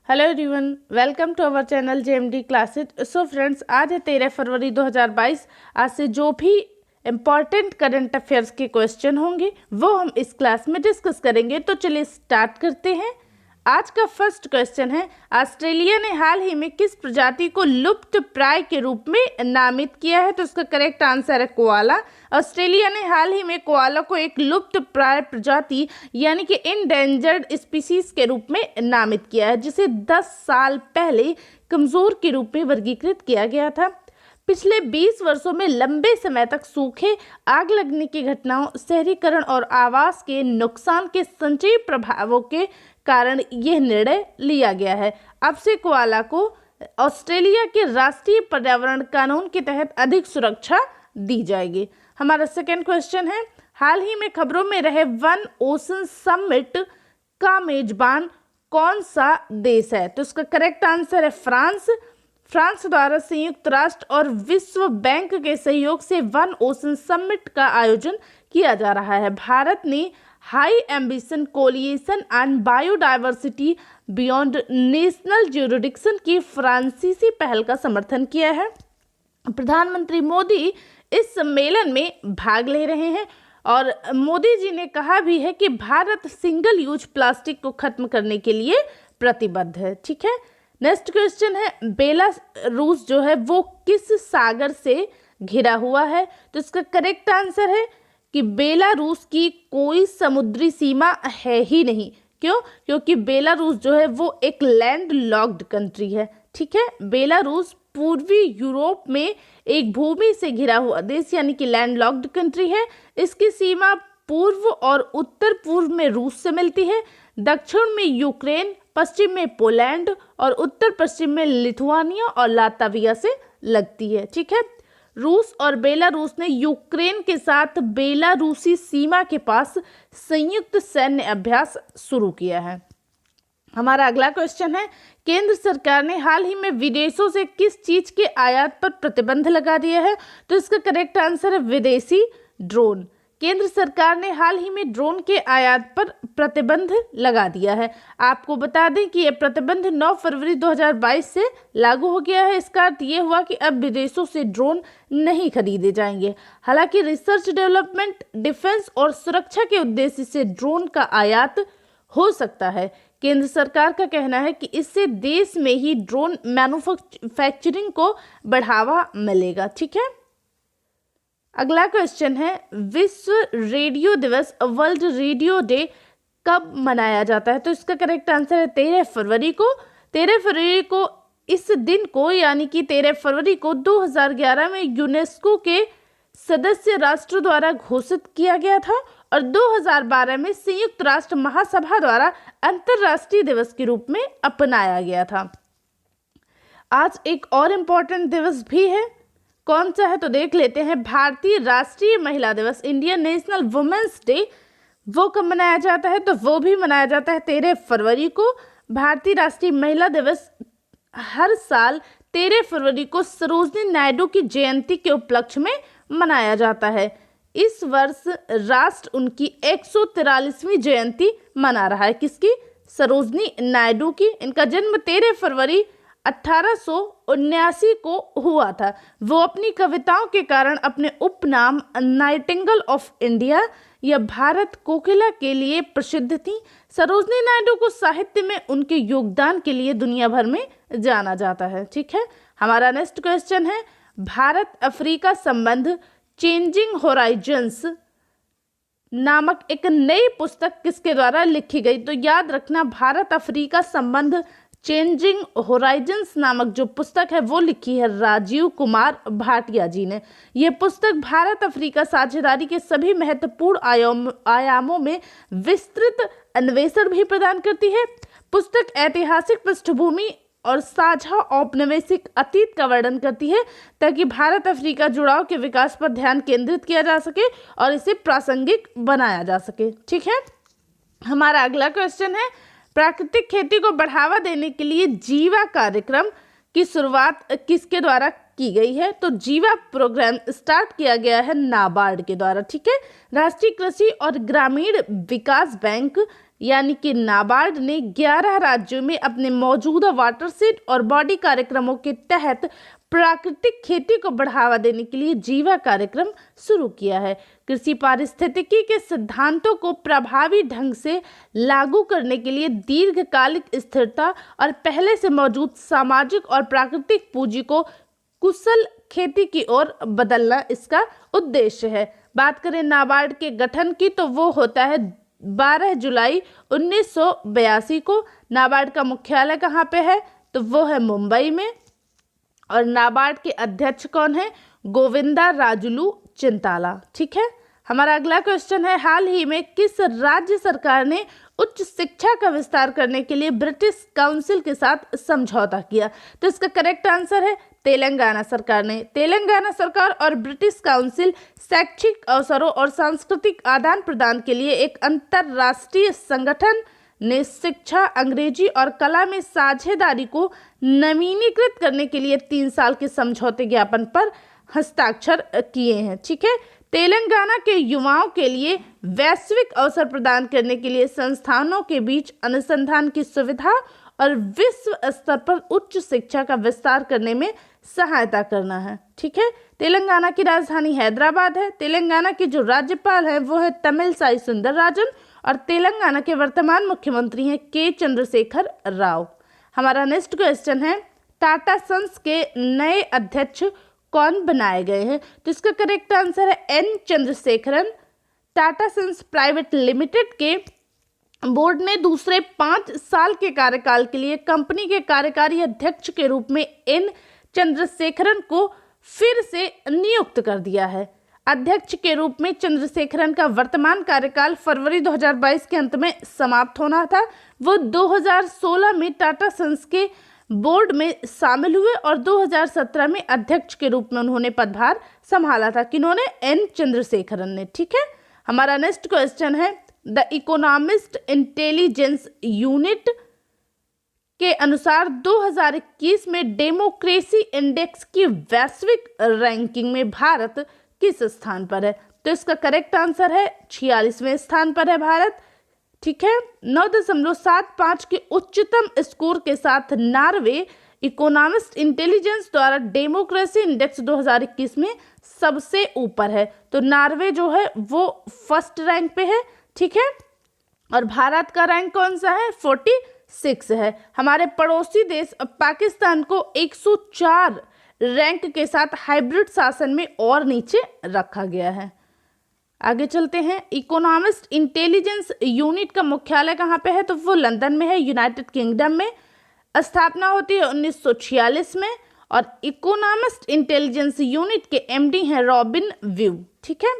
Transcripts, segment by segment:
Hello everyone, welcome to our channel JMD classes. So friends, आज है 13 फरवरी 2022। आज से जो भी इम्पॉर्टेंट करंट अफेयर्स के क्वेश्चन होंगे वो हम इस क्लास में डिस्कस करेंगे। तो चलिए स्टार्ट करते हैं। आज का फर्स्ट क्वेश्चन है, ऑस्ट्रेलिया ने हाल ही में किस प्रजाति को लुप्त प्राय के रूप में नामित किया है? तो इसका करेक्ट आंसर है कोआला। ऑस्ट्रेलिया ने हाल ही में कोआला को एक लुप्त प्राय प्रजाति यानी कि इंडेंजर्ड स्पीसीज के रूप में नामित किया है, जिसे 10 साल पहले कमजोर के रूप में वर्गीकृत किया गया था। पिछले 20 वर्षों में लंबे समय तक सूखे, आग लगने की घटनाओं, शहरीकरण और आवास के नुकसान के संचयी प्रभावों के कारण यह निर्णय लिया गया है। अब से कोआला को ऑस्ट्रेलिया के राष्ट्रीय पर्यावरण कानून के तहत अधिक सुरक्षा दी जाएगी। हमारा सेकेंड क्वेश्चन है, हाल ही में खबरों में रहे वन ओशन समिट का मेजबान कौन सा देश है? तो इसका करेक्ट आंसर है फ्रांस। फ्रांस द्वारा संयुक्त राष्ट्र और विश्व बैंक के सहयोग से वन ओशन समिट का आयोजन किया जा रहा है। भारत ने high ambition coalition and biodiversity beyond national jurisdiction की फ्रांसीसी पहल का समर्थन किया है। प्रधानमंत्री मोदी इस सम्मेलन में भाग ले रहे हैं और मोदी जी ने कहा भी है कि भारत सिंगल यूज प्लास्टिक को खत्म करने के लिए प्रतिबद्ध है। ठीक है, नेक्स्ट क्वेश्चन है, बेलारूस जो है वो किस सागर से घिरा हुआ है? तो इसका करेक्ट आंसर है कि बेलारूस की कोई समुद्री सीमा है ही नहीं। क्यों? क्योंकि बेलारूस जो है वो एक लैंड लॉक्ड कंट्री है। ठीक है, बेलारूस पूर्वी यूरोप में एक भूमि से घिरा हुआ देश यानी कि लैंड लॉक्ड कंट्री है। इसकी सीमा पूर्व और उत्तर पूर्व में रूस से मिलती है, दक्षिण में यूक्रेन, पश्चिम में पोलैंड और उत्तर पश्चिम में लिथुआनिया और लातविया से लगती है। ठीक है, रूस और बेलारूस ने यूक्रेन के साथ बेलारूसी सीमा के पास संयुक्त सैन्य अभ्यास शुरू किया है। हमारा अगला क्वेश्चन है, केंद्र सरकार ने हाल ही में विदेशों से किस चीज के आयात पर प्रतिबंध लगा दिया है? तो इसका करेक्ट आंसर है विदेशी ड्रोन। केंद्र सरकार ने हाल ही में ड्रोन के आयात पर प्रतिबंध लगा दिया है। आपको बता दें कि यह प्रतिबंध 9 फरवरी 2022 से लागू हो गया है। इसका अर्थ ये हुआ कि अब विदेशों से ड्रोन नहीं खरीदे जाएंगे। हालांकि रिसर्च डेवलपमेंट, डिफेंस और सुरक्षा के उद्देश्य से ड्रोन का आयात हो सकता है। केंद्र सरकार का कहना है कि इससे देश में ही ड्रोन मैन्युफैक्चरिंग को बढ़ावा मिलेगा। ठीक है, अगला क्वेश्चन है, विश्व रेडियो दिवस वर्ल्ड रेडियो डे कब मनाया जाता है? तो इसका करेक्ट आंसर है 13 फरवरी को। 13 फरवरी को इस दिन को यानी कि 13 फरवरी को 2011 में यूनेस्को के सदस्य राष्ट्र द्वारा घोषित किया गया था और 2012 में संयुक्त राष्ट्र महासभा द्वारा अंतर्राष्ट्रीय दिवस के रूप में अपनाया गया था। आज एक और इम्पोर्टेंट दिवस भी है, कौन सा है तो देख लेते हैं। भारतीय राष्ट्रीय महिला दिवस, इंडियन नेशनल वुमेन्स डे, वो कब मनाया जाता है? तो वो भी मनाया जाता है 13 फरवरी को। भारतीय राष्ट्रीय महिला दिवस हर साल 13 फरवरी को सरोजनी नायडू की जयंती के उपलक्ष्य में मनाया जाता है। इस वर्ष राष्ट्र उनकी 143वीं जयंती मना रहा है। किसकी? सरोजनी नायडू की। इनका जन्म 13 फरवरी 1879 को हुआ था। वो अपनी कविताओं के कारण अपने उपनाम नाइटिंगेल ऑफ इंडिया या भारत कोकिला के लिए प्रसिद्ध थी। सरोजनी नायडू को साहित्य में उनके योगदान के लिए दुनिया भर में जाना जाता है। ठीक है, हमारा नेक्स्ट क्वेश्चन है, भारत अफ्रीका संबंध चेंजिंग होराइजन्स नामक एक नई पुस्तक किसके द्वारा लिखी गई? तो याद रखना, भारत अफ्रीका संबंध चेंजिंग होराइजन्स नामक जो पुस्तक है वो लिखी है राजीव कुमार भाटिया जी ने। ये पुस्तक भारत अफ्रीका साझेदारी के सभी महत्वपूर्ण आयामों में विस्तृत अन्वेषण भी प्रदान करती है। पुस्तक ऐतिहासिक पृष्ठभूमि और साझा औपनिवेशिक अतीत का वर्णन करती है ताकि भारत अफ्रीका जुड़ाव के विकास पर ध्यान केंद्रित किया जा सके और इसे प्रासंगिक बनाया जा सके। ठीक है, हमारा अगला क्वेश्चन है, प्राकृतिक खेती को बढ़ावा देने के लिए जीवा कार्यक्रम की शुरुआत किसके द्वारा की गई है? तो जीवा प्रोग्राम स्टार्ट किया गया है नाबार्ड के द्वारा। ठीक है, राष्ट्रीय कृषि और ग्रामीण विकास बैंक यानी कि नाबार्ड ने 11 राज्यों में अपने मौजूदा वाटरशेड और बॉडी कार्यक्रमों के तहत प्राकृतिक खेती को बढ़ावा देने के लिए जीवा कार्यक्रम शुरू किया है। कृषि पारिस्थितिकी के सिद्धांतों को प्रभावी ढंग से लागू करने के लिए दीर्घकालिक स्थिरता और पहले से मौजूद सामाजिक और प्राकृतिक पूंजी को कुशल खेती की ओर बदलना इसका उद्देश्य है। बात करें नाबार्ड के गठन की तो वो होता है 12 जुलाई 1982 को। नाबार्ड का मुख्यालय कहाँ पे है तो वो है मुंबई में। और नाबार्ड के अध्यक्ष कौन है? गोविंदा राजुलू चिंताला। ठीक है, हमारा अगला क्वेश्चन है, हाल ही में किस राज्य सरकार ने उच्च शिक्षा का विस्तार करने के लिए ब्रिटिश काउंसिल के साथ समझौता किया? तो इसका करेक्ट आंसर है तेलंगाना सरकार ने। तेलंगाना सरकार और ब्रिटिश काउंसिल शैक्षिक अवसरों और सांस्कृतिक आदान प्रदान के लिए एक अंतर्राष्ट्रीय संगठन ने शिक्षा, अंग्रेजी और कला में साझेदारी को नवीनीकृत करने के लिए 3 साल के समझौते ज्ञापन पर हस्ताक्षर किए हैं। ठीक है, तेलंगाना के युवाओं के लिए वैश्विक अवसर प्रदान करने के लिए संस्थानों के बीच अनुसंधान की सुविधा और विश्व स्तर पर उच्च शिक्षा का विस्तार करने में सहायता करना है। ठीक है, तेलंगाना की राजधानी हैदराबाद है। तेलंगाना के जो राज्यपाल हैं वो है तमिलसाई सुंदरराजन और तेलंगाना के वर्तमान मुख्यमंत्री हैं के चंद्रशेखर राव। हमारा नेक्स्ट क्वेश्चन है, टाटा सन्स के नए अध्यक्ष कौन बनाए गए हैं? तो इसका करेक्ट आंसर है N Chandrasekaran. Tata Sons Private Limited के बोर्ड ने दूसरे 5 साल के कार्यकाल के लिए कंपनी के कार्यकारी अध्यक्ष के रूप में एन चंद्रशेखरन को फिर से नियुक्त कर दिया है। अध्यक्ष के रूप में चंद्रशेखरन का वर्तमान कार्यकाल फरवरी 2022 के अंत में समाप्त होना था। वो 2016 में टाटा सन्स के बोर्ड में शामिल हुए और 2017 में अध्यक्ष के रूप में उन्होंने पदभार संभाला था। किन्होंने? एन चंद्रशेखरन ने। ठीक है, हमारा नेक्स्ट क्वेश्चन है, द इकोनॉमिस्ट इंटेलिजेंस यूनिट के अनुसार 2021 में डेमोक्रेसी इंडेक्स की वैश्विक रैंकिंग में भारत किस स्थान पर है? तो इसका करेक्ट आंसर है 46वें स्थान पर है भारत। ठीक है, 9.75 के उच्चतम स्कोर के साथ नार्वे इकोनॉमिस्ट इंटेलिजेंस द्वारा डेमोक्रेसी इंडेक्स 2021 में सबसे ऊपर है। तो नार्वे जो है वो फर्स्ट रैंक पे है। ठीक है, और भारत का रैंक कौन सा है? 46 है। हमारे पड़ोसी देश पाकिस्तान को 104 रैंक के साथ हाइब्रिड शासन में और नीचे रखा गया है। आगे चलते हैं, इकोनॉमिस्ट इंटेलिजेंस यूनिट का मुख्यालय कहाँ पे है? तो वो लंदन में है, यूनाइटेड किंगडम में। स्थापना होती है 1946 में और इकोनॉमिस्ट इंटेलिजेंस यूनिट के एमडी हैं रॉबिन व्यू। ठीक है,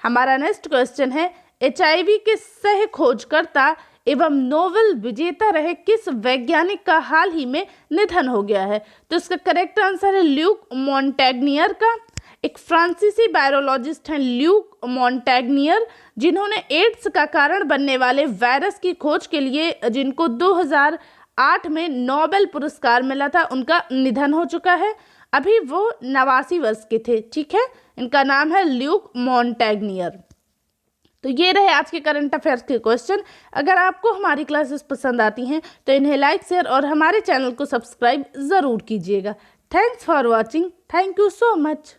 हमारा नेक्स्ट क्वेश्चन है, HIV के सह खोजकर्ता एवं नोबेल विजेता रहे किस वैज्ञानिक का हाल ही में निधन हो गया है? तो इसका करेक्ट आंसर है ल्यूक मॉन्टेग्नियर का। एक फ्रांसीसी वायरोलॉजिस्ट हैं ल्यूक मॉन्टेग्नियर, जिन्होंने एड्स का कारण बनने वाले वायरस की खोज के लिए जिनको 2008 में नोबेल पुरस्कार मिला था, उनका निधन हो चुका है। अभी वो 89 वर्ष के थे। ठीक है, इनका नाम है ल्यूक मॉन्टेग्नियर। तो ये रहे आज के करंट अफेयर्स के क्वेश्चन। अगर आपको हमारी क्लासेस पसंद आती हैं तो इन्हें लाइक, शेयर और हमारे चैनल को सब्सक्राइब ज़रूर कीजिएगा। Thanks for watching. Thank you so much.